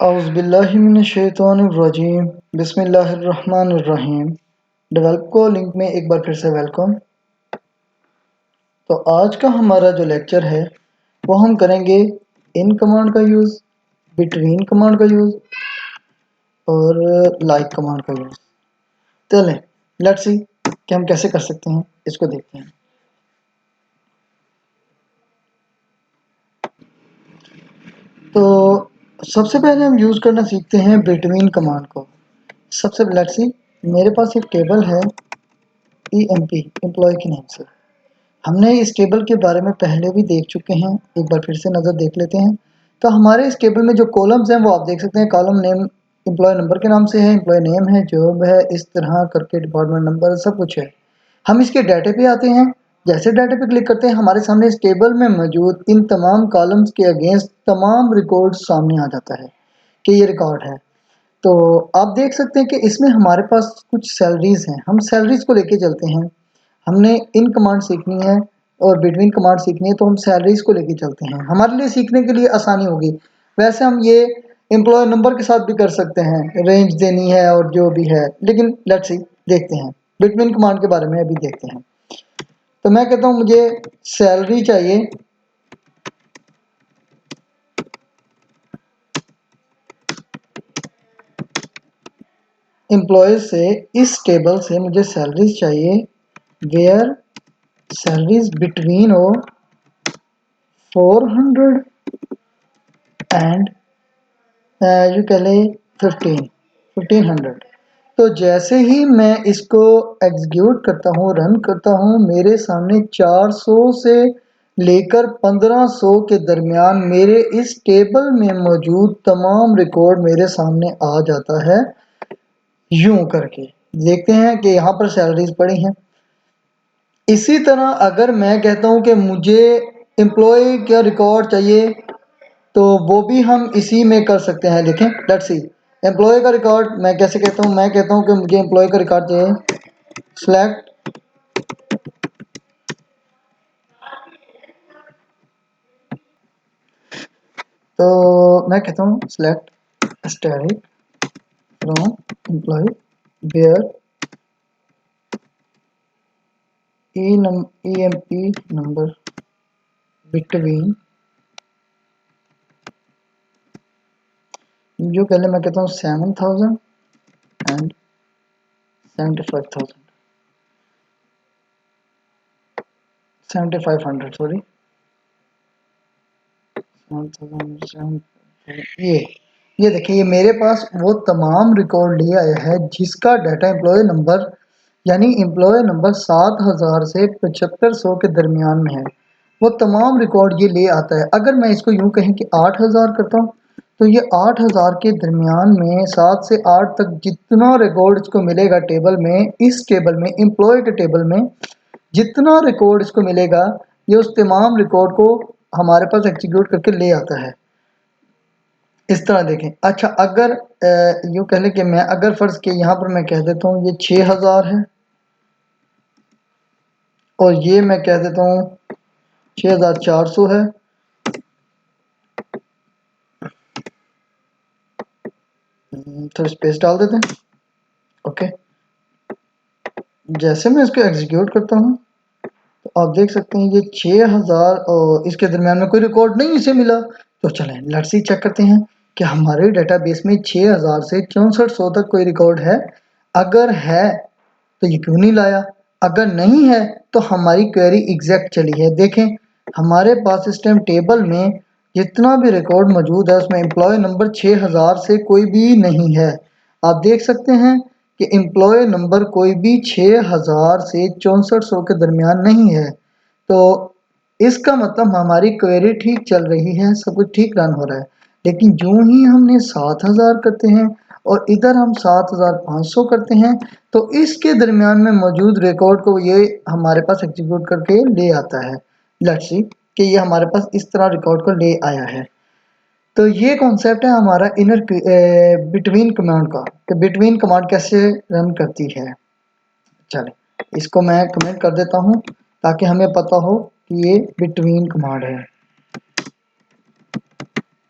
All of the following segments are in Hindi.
औज़ुबिल्लाहिमिनश्शैतानिर्रजीम बिस्मिल्लाहिर्रहमानिर्रहीम। डेवलप को लिंक में एक बार फिर से वेलकम। तो आज का हमारा जो लेक्चर है वो हम करेंगे इन कमांड का यूज़, बिटवीन कमांड का यूज़ और लाइक कमांड का यूज़। चलें लेट्स सी कि हम कैसे कर सकते हैं, इसको देखते हैं। तो सबसे पहले हम यूज़ करना सीखते हैं बिटवीन कमांड को। सबसे लेट्स सी, मेरे पास एक टेबल है EMP एम्प्लॉय के नेम से। हमने इस टेबल के बारे में पहले भी देख चुके हैं, एक बार फिर से नज़र देख लेते हैं। तो हमारे इस टेबल में जो कॉलम्स हैं वो आप देख सकते हैं। कॉलम नेम एम्प्लॉय नंबर के नाम से है, एम्प्लॉय नेम है, जॉब है, इस तरह करके डिपार्टमेंट नंबर सब कुछ है। हम इसके डाटे पे आते हैं। जैसे डाटे पे क्लिक करते हैं हमारे सामने इस टेबल में मौजूद इन तमाम कॉलम्स के अगेंस्ट तमाम रिकॉर्ड सामने आ जाता है कि ये रिकॉर्ड है। तो आप देख सकते हैं कि इसमें हमारे पास कुछ सैलरीज हैं। हम सैलरीज को लेके चलते हैं। हमने इन कमांड सीखनी है और बिटवीन कमांड सीखनी है, तो हम सैलरीज को लेके चलते हैं। हमारे लिए सीखने के लिए आसानी होगी। वैसे हम ये एम्प्लॉय नंबर के साथ भी कर सकते हैं, रेंज देनी है और जो भी है, लेकिन लेट्स सी देखते हैं बिटवीन कमांड के बारे में अभी देखते हैं। तो मैं कहता हूँ मुझे सैलरी चाहिए एम्प्लॉयज से, इस टेबल से मुझे सैलरीज चाहिए वेयर सैलरीज बिटवीन हो 400 एंड यू कह ले 1500। तो जैसे ही मैं इसको एग्जीक्यूट करता हूँ, रन करता हूँ, मेरे सामने 400 से लेकर 1500 के दरमियान मेरे इस टेबल में मौजूद तमाम रिकॉर्ड मेरे सामने आ जाता है। यूं करके देखते हैं कि यहाँ पर सैलरीज पड़ी हैं। इसी तरह अगर मैं कहता हूँ कि मुझे एम्प्लॉय का रिकॉर्ड चाहिए, तो वो भी हम इसी में कर सकते हैं। देखें लेट्स सी, एम्प्लॉय का रिकॉर्ड मैं कैसे कहता हूँ। मैं कहता हूँ कि मुझे एम्प्लॉय का रिकॉर्ड चाहिए, सिलेक्ट तो मैं कहता हूँ select static from employ where EMP number between, जो पहले मैं कहता हूँ 7000 एंड 75,000 7500 सॉरी, ये देखिए, ये मेरे पास वो तमाम रिकॉर्ड ले आया है जिसका डाटा एम्प्लॉय नंबर यानी एम्प्लॉय नंबर 7000 से 7500 के दरमियान में है। वो तमाम रिकॉर्ड ये ले आता है। अगर मैं इसको यूं कहें कि 8000 करता हूँ, तो ये 8000 के दरमियान में 7 से 8 तक जितना रिकॉर्ड इसको मिलेगा टेबल में, इस टेबल में एम्प्लॉय के टेबल में जितना रिकॉर्ड इसको मिलेगा, ये उस तमाम रिकॉर्ड को हमारे पास एग्जीक्यूट करके ले आता है। इस तरह देखें। अच्छा, अगर यूँ कह लें कि मैं अगर फ़र्ज़ के यहाँ पर मैं कह देता हूँ ये 6000 है और ये मैं कह देता हूँ 6400 है। थोड़ी स्पेस डाल देते हैं। ओके, जैसे मैं इसको एग्जीक्यूट करता हूँ तो आप देख सकते हैं ये 6000 और इसके दरमियान में कोई रिकॉर्ड नहीं इसे मिला। तो चलें लेट्स सी चेक करते हैं कि हमारे डेटाबेस में 6000 से 6400 तक कोई रिकॉर्ड है। अगर है तो ये क्यों नहीं लाया, अगर नहीं है तो हमारी क्वेरी एग्जैक्ट चली है। देखें हमारे पास इस टाइम टेबल में जितना भी रिकॉर्ड मौजूद है उसमें एम्प्लॉय नंबर 6000 से कोई भी नहीं है। आप देख सकते हैं कि एम्प्लॉय नंबर कोई भी 6000 से 6400 के दरमियान नहीं है। तो इसका मतलब हमारी क्वेरी ठीक चल रही है, सब कुछ ठीक रन हो रहा है। लेकिन जो ही हमने 7000 करते हैं और इधर हम 7500 करते हैं, तो इसके दरमियान में मौजूद रिकॉर्ड को ये हमारे पास एग्जीक्यूट करके ले आता है। लेट्स सी कि ये हमारे पास इस तरह रिकॉर्ड को ले आया है। तो ये कॉन्सेप्ट है हमारा इनर बिटवीन कमांड का, कि बिटवीन कमांड कैसे रन करती है। चलें इसको मैं कमेंट कर देता हूँ ताकि हमें पता हो कि ये बिटवीन कमांड है।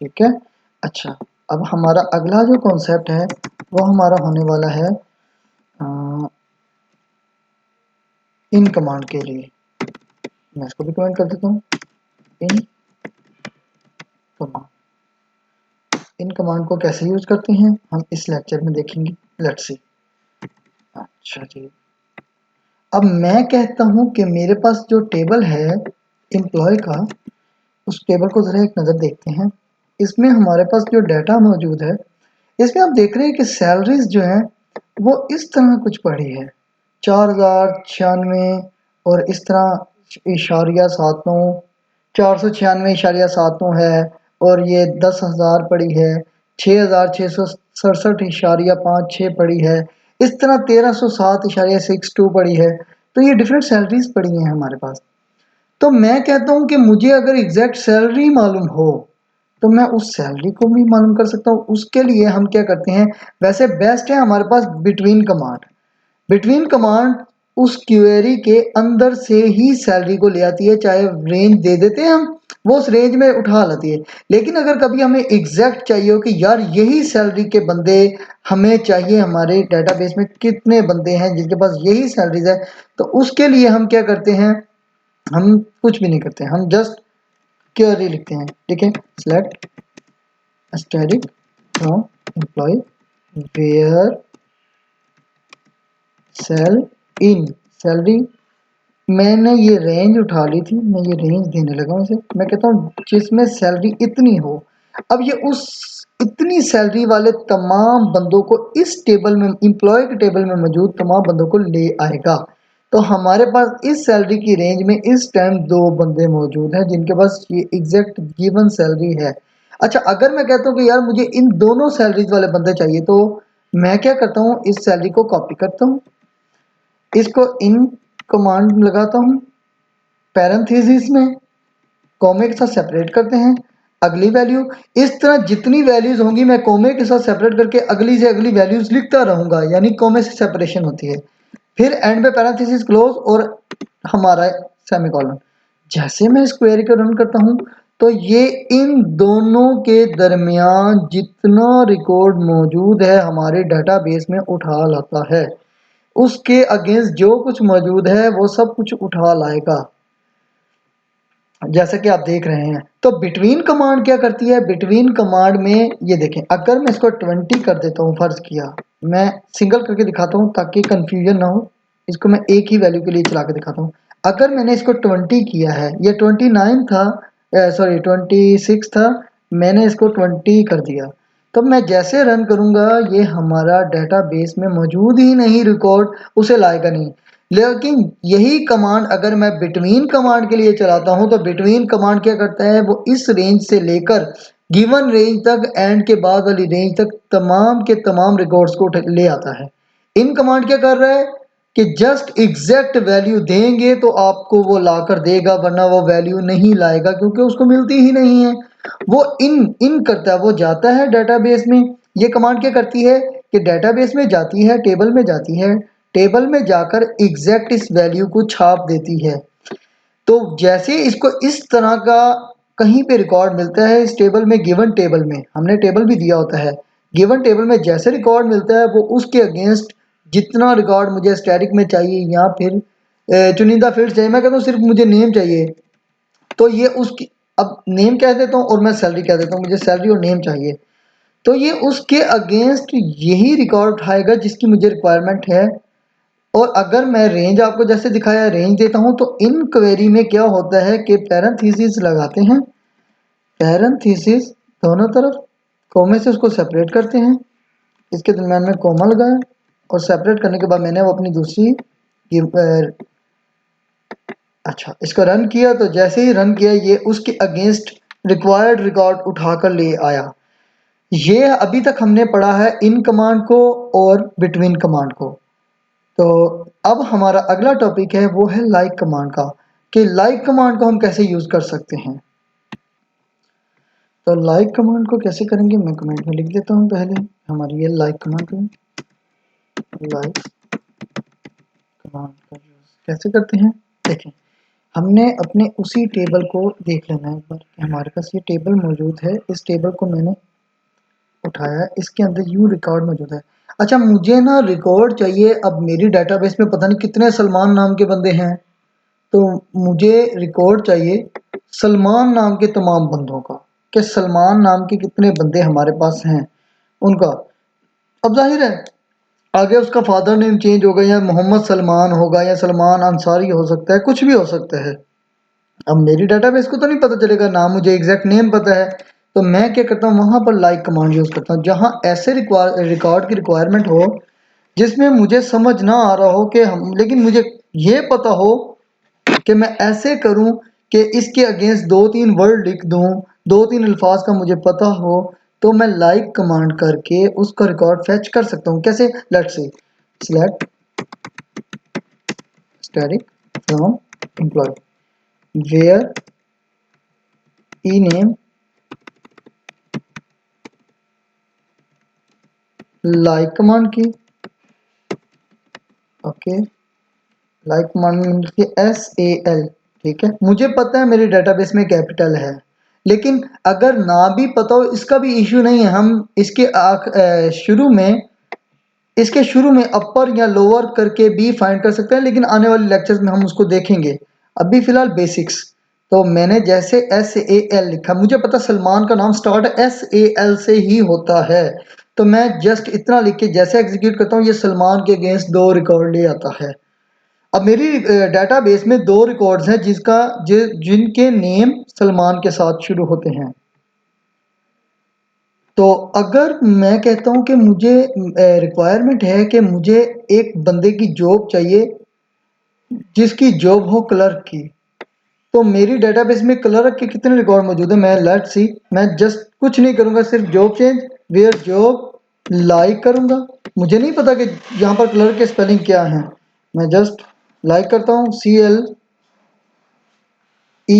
ठीक है। अच्छा, अब हमारा अगला जो कॉन्सेप्ट है वो हमारा होने वाला है इन कमांड के लिए। मैं इसको भी कमेंट कर देता हूँ, इन कमांड। इन कमांड को कैसे यूज करते हैं हम इस लेक्चर में देखेंगे। Let's see. अच्छा जी, अब मैं कहता हूं कि मेरे पास जो टेबल है एम्प्लॉय का, उस टेबल को जरा एक नज़र देखते हैं। इसमें हमारे पास जो डाटा मौजूद है, इसमें आप देख रहे हैं कि सैलरीज जो है वो इस तरह कुछ पड़ी है, 4096 और इस तरह इशारिया 79, 496.79 है, और ये 10,000 पड़ी है, 6,667.56 पड़ी है, इस तरह 1307.62 पड़ी है। तो ये डिफरेंट सैलरीज पड़ी हैं हमारे पास। तो मैं कहता हूं कि मुझे अगर एग्जैक्ट सैलरी मालूम हो तो मैं उस सैलरी को भी मालूम कर सकता हूँ। उसके लिए हम क्या करते हैं, वैसे बेस्ट है हमारे पास बिटवीन कमांड। बिटवीन कमांड उस क्वेरी के अंदर से ही सैलरी को ले आती है, चाहे रेंज दे देते हैं हम, वो उस रेंज में उठा लाती है। लेकिन अगर कभी हमें एग्जैक्ट चाहिए हो कि यार यही सैलरी के बंदे हमें चाहिए, हमारे डेटाबेस में कितने बंदे हैं जिनके पास यही सैलरीज है, तो उसके लिए हम क्या करते हैं, हम कुछ भी नहीं करते, हम जस्ट क्वेरी लिखते हैं। ठीक है, select asterisk from employee where cell in salary. मैंने ये रेंज उठा ली थी, मैं ये रेंज देने लगा हूं इसे। मैं कहता हूँ जिसमें सैलरी इतनी हो। अब ये उस इतनी सैलरी वाले तमाम बंदों को इस टेबल में, एम्प्लॉय के टेबल में मौजूद तमाम बंदों को ले आएगा। तो हमारे पास इस सैलरी की रेंज में इस टाइम 2 बंदे मौजूद हैं जिनके पास ये एग्जैक्ट गिवन सैलरी है। अच्छा, अगर मैं कहता हूँ कि यार मुझे इन दोनों सैलरीज वाले बंदे चाहिए, तो मैं क्या करता हूँ, इस सैलरी को कॉपी करता हूँ, इसको इन कमांड लगाता हूँ, पैरेंथेसिस में कॉमे के साथ सेपरेट करते हैं अगली वैल्यू। इस तरह जितनी वैल्यूज होंगी मैं कॉमे के साथ सेपरेट करके अगली से अगली वैल्यूज लिखता रहूंगा, यानी कॉमे से सेपरेशन होती है। फिर एंड में पैरेंथेसिस क्लोज और हमारा सेमीकोलन। जैसे मैं इस क्वेरी को रन करता हूं तो ये इन दोनों के दरमियान जितना रिकॉर्ड मौजूद है हमारे डेटाबेस में उठा लाता है। उसके अगेंस्ट जो कुछ मौजूद है वो सब कुछ उठा लाएगा, जैसा कि आप देख रहे हैं। तो बिटवीन कमांड क्या करती है, बिटवीन कमांड में ये देखें, अगर मैं इसको 20 कर देता हूँ, फर्ज किया, मैं सिंगल करके दिखाता हूँ ताकि कंफ्यूजन ना हो, इसको मैं एक ही वैल्यू के लिए चला के दिखाता हूँ। अगर मैंने इसको 20 किया है, ये 29 था, सॉरी 26 था, मैंने इसको 20 कर दिया, तब मैं जैसे रन करूंगा ये हमारा डेटाबेस में मौजूद ही नहीं, रिकॉर्ड उसे लाएगा नहीं। लेकिन यही कमांड अगर मैं बिटवीन कमांड के लिए चलाता हूं तो बिटवीन कमांड क्या करता है, वो इस रेंज से लेकर गिवन रेंज तक, एंड के बाद वाली रेंज तक तमाम के तमाम रिकॉर्ड्स को ले आता है। इन कमांड क्या कर रहा है कि जस्ट एग्जैक्ट वैल्यू देंगे तो आपको वो ला कर देगा, वरना वो वैल्यू नहीं लाएगा क्योंकि उसको मिलती ही नहीं है। वो इन इन करता है, वो जाता है डेटाबेस में। ये कमांड क्या करती है कि डेटाबेस में जाती है, टेबल में जाती है, टेबल में जाकर एग्जैक्ट इस वैल्यू को छाप देती है। तो जैसे इसको इस तरह का कहीं पे रिकॉर्ड मिलता है इस टेबल में, गिवन टेबल में, हमने टेबल भी दिया होता है, गिवन टेबल में जैसे रिकॉर्ड मिलता है वो उसके अगेंस्ट जितना रिकॉर्ड मुझे स्टैटिक में चाहिए या फिर चुनिंदा फील्ड चाहिए, मैं कहता हूँ सिर्फ मुझे नेम चाहिए, तो ये उसकी, अब नेम कह देता हूँ और मैं सैलरी कह देता हूँ, मुझे सैलरी और नेम चाहिए, तो ये उसके अगेंस्ट यही रिकॉर्ड उठाएगा जिसकी मुझे रिक्वायरमेंट है। और अगर मैं रेंज आपको जैसे दिखाया रेंज देता हूं तो इन क्वेरी में क्या होता है कि पैरेंथेसिस लगाते हैं, पैरेंथेसिस दोनों तरफ कोमे से उसको सेपरेट करते हैं, इसके दरम्यान में कोमा लगाया और सेपरेट करने के बाद मैंने वो अपनी दूसरी अच्छा इसको रन किया, तो जैसे ही रन किया ये उसके अगेंस्ट रिक्वायर्ड रिकॉर्ड उठाकर ले आया। ये अभी तक हमने पढ़ा है इन कमांड को और बिटवीन कमांड को। तो अब हमारा अगला टॉपिक है वो है लाइक कमांड का, कि लाइक कमांड को हम कैसे यूज कर सकते हैं। तो लाइक कमांड को कैसे करेंगे मैं कमेंट में लिख देता हूं। पहले हमारी ये लाइक कमांड है, लाइक कमांड का यूज कैसे करते हैं देखें। हमने अपने उसी टेबल को देख लेना है एक बार कि हमारे पास ये टेबल मौजूद है, इस टेबल को मैंने उठाया है, इसके अंदर यूँ रिकॉर्ड मौजूद है। अच्छा मुझे ना रिकॉर्ड चाहिए, अब मेरी डेटाबेस में पता नहीं कितने सलमान नाम के बंदे हैं, तो मुझे रिकॉर्ड चाहिए सलमान नाम के तमाम बंदों का, कि सलमान नाम के कितने बंदे हमारे पास हैं उनका। अब जाहिर है आगे उसका फादर नेम चेंज होगा, या मोहम्मद सलमान होगा, या सलमान अंसारी हो सकता है, कुछ भी हो सकता है। अब मेरी डेटाबेस को तो नहीं पता चलेगा, ना मुझे एग्जैक्ट नेम पता है। तो मैं क्या करता हूँ, वहां पर लाइक कमांड यूज करता हूँ, जहां ऐसे रिकॉर्ड की रिक्वायरमेंट हो जिसमें मुझे समझ ना आ रहा हो कि हम, लेकिन मुझे ये पता हो कि मैं ऐसे करूं कि इसके अगेंस्ट दो तीन वर्ड लिख दूं, दो तीन अल्फाज का मुझे पता हो, तो मैं लाइक कमांड करके उसका रिकॉर्ड फेच कर सकता हूं। कैसे? Let's say select static from employ where E name like command की, ओके, लाइक कमांड की SAL, ठीक है। मुझे पता है मेरी डेटाबेस में कैपिटल है, लेकिन अगर ना भी पता हो इसका भी इश्यू नहीं है, हम इसके शुरू में अपर या लोअर करके भी फाइंड कर सकते हैं, लेकिन आने वाले लेक्चर्स में हम उसको देखेंगे। अभी फिलहाल बेसिक्स। तो मैंने जैसे SAL लिखा, मुझे पता सलमान का नाम स्टार्ट SAL से ही होता है, तो मैं जस्ट इतना लिख के जैसे एग्जीक्यूट करता हूँ, ये सलमान के अगेंस्ट दो रिकॉर्ड ले आता है। अब मेरी डेटाबेस में दो रिकॉर्ड्स हैं जिनके नेम सलमान के साथ शुरू होते हैं। तो अगर मैं कहता हूं कि मुझे रिक्वायरमेंट है कि मुझे एक बंदे की जॉब चाहिए जिसकी जॉब हो क्लर्क की, तो मेरी डेटाबेस में क्लर्क के कितने रिकॉर्ड मौजूद है, मैं लेट्स सी, मैं जस्ट कुछ नहीं करूंगा, सिर्फ job change where job like करूंगा। मुझे नहीं पता कि यहाँ पर क्लर्क के स्पेलिंग क्या है, मैं जस्ट लाइक करता हूँ CLE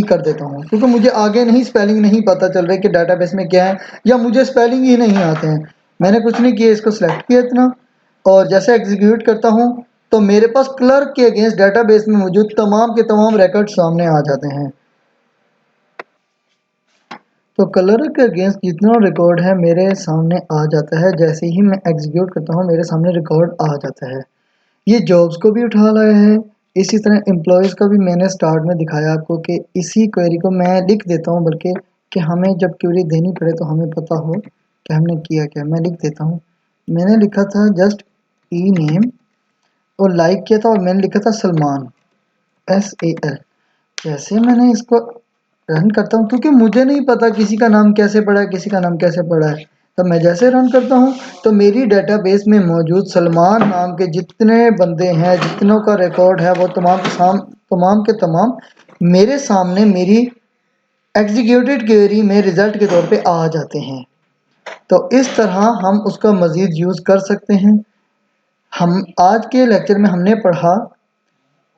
कर देता हूँ, क्योंकि मुझे आगे नहीं स्पेलिंग नहीं पता चल रही कि डेटाबेस में क्या है, या मुझे स्पेलिंग ही नहीं आते हैं। मैंने कुछ नहीं किया, इसको सिलेक्ट किया इतना, और जैसे एग्जीक्यूट करता हूँ तो मेरे पास क्लर्क के अगेंस्ट डेटाबेस में मौजूद तमाम के तमाम रिकॉर्ड सामने आ जाते हैं। तो क्लर्क के अगेंस्ट जितना रिकॉर्ड है मेरे सामने आ जाता है, जैसे ही मैं एग्जीक्यूट करता हूँ मेरे सामने रिकॉर्ड आ जाता है। ये जॉब्स को भी उठा लाया है। इसी तरह एम्प्लॉयज़ का भी मैंने स्टार्ट में दिखाया आपको कि इसी क्वेरी को मैं लिख देता हूँ, बल्कि कि हमें जब क्वेरी देनी पड़े तो हमें पता हो कि हमने किया क्या। मैं लिख देता हूँ, मैंने लिखा था जस्ट ई नेम, और लाइक किया था, और मैंने लिखा था सलमान SAL। जैसे मैंने इसको रन करता हूँ, क्योंकि मुझे नहीं पता किसी का नाम कैसे पड़ा है, किसी का नाम कैसे पड़ा है, तो मैं जैसे रन करता हूँ तो मेरी डेटाबेस में मौजूद सलमान नाम के जितने बंदे हैं, जितनों का रिकॉर्ड है, वो तमाम के तमाम मेरे सामने मेरी एग्जीक्यूटेड क्वेरी में रिजल्ट के तौर पे आ जाते हैं। तो इस तरह हम उसका मज़ीद यूज़ कर सकते हैं। हम आज के लेक्चर में हमने पढ़ा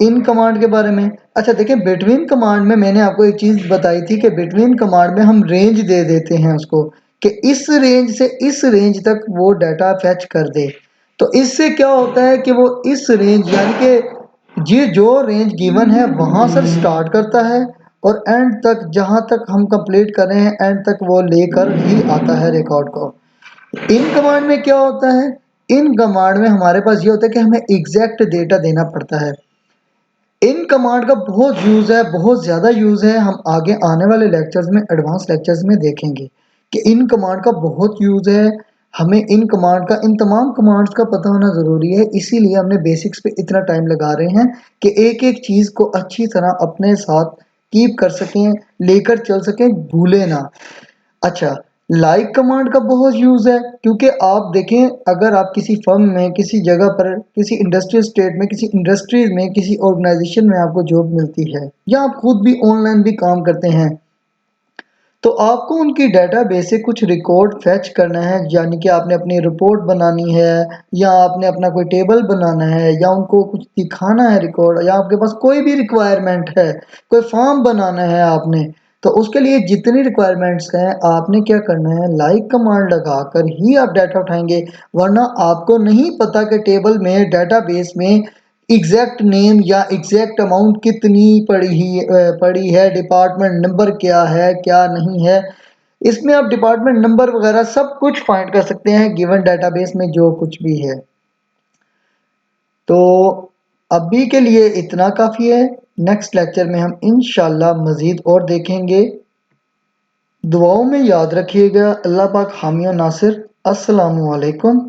इन कमांड के बारे में। अच्छा देखिए, बिटवीन कमांड में मैंने आपको एक चीज़ बताई थी कि बिटवीन कमांड में हम रेंज दे देते हैं उसको, कि इस रेंज से इस रेंज तक वो डाटा फेच कर दे। तो इससे क्या होता है कि वो इस रेंज, यानी कि ये जो रेंज गिवन है वहाँ से स्टार्ट करता है, और एंड तक जहाँ तक हम कंप्लीट कर रहे हैं एंड तक वो लेकर ही आता है रिकॉर्ड को। इन कमांड में क्या होता है, इन कमांड में हमारे पास ये होता है कि हमें एग्जैक्ट डेटा देना पड़ता है। इन कमांड का बहुत यूज़ है, बहुत ज़्यादा यूज़ है। हम आगे आने वाले लेक्चर्स में, एडवांस लेक्चर्स में देखेंगे कि इन कमांड का बहुत यूज़ है। हमें इन कमांड का, इन तमाम कमांड्स का पता होना ज़रूरी है, इसीलिए हमने बेसिक्स पे इतना टाइम लगा रहे हैं कि एक एक चीज़ को अच्छी तरह अपने साथ कीप कर सकें, लेकर चल सकें, भूले ना। अच्छा, लाइक कमांड का बहुत यूज़ है, क्योंकि आप देखें अगर आप किसी फर्म में, किसी जगह पर, किसी इंडस्ट्रियल स्टेट में, किसी इंडस्ट्रीज में, किसी ऑर्गेनाइजेशन में आपको जॉब मिलती है, या आप खुद भी ऑनलाइन भी काम करते हैं, तो आपको उनकी डेटाबेस से कुछ रिकॉर्ड फेच करना है, यानी कि आपने अपनी रिपोर्ट बनानी है, या आपने अपना कोई टेबल बनाना है, या उनको कुछ दिखाना है रिकॉर्ड, या आपके पास कोई भी रिक्वायरमेंट है, कोई फॉर्म बनाना है आपने, तो उसके लिए जितनी रिक्वायरमेंट्स हैं आपने क्या करना है, लाइक कमांड लगाकर ही आप डाटा उठाएंगे। वरना आपको नहीं पता कि टेबल में, डेटाबेस में एग्जैक्ट नेम या एग्जैक्ट अमाउंट कितनी पड़ी है, डिपार्टमेंट नंबर क्या है, क्या नहीं है, इसमें आप डिपार्टमेंट नंबर वगैरह सब कुछ फाइंड कर सकते हैं गिवन डेटाबेस में जो कुछ भी है। तो अभी के लिए इतना काफ़ी है। नेक्स्ट लेक्चर में हम इंशाल्लाह मज़ीद और देखेंगे। दुआओं में याद रखिएगा। अल्लाह पाक हामी और नासिर। अस्सलामु अलैकुम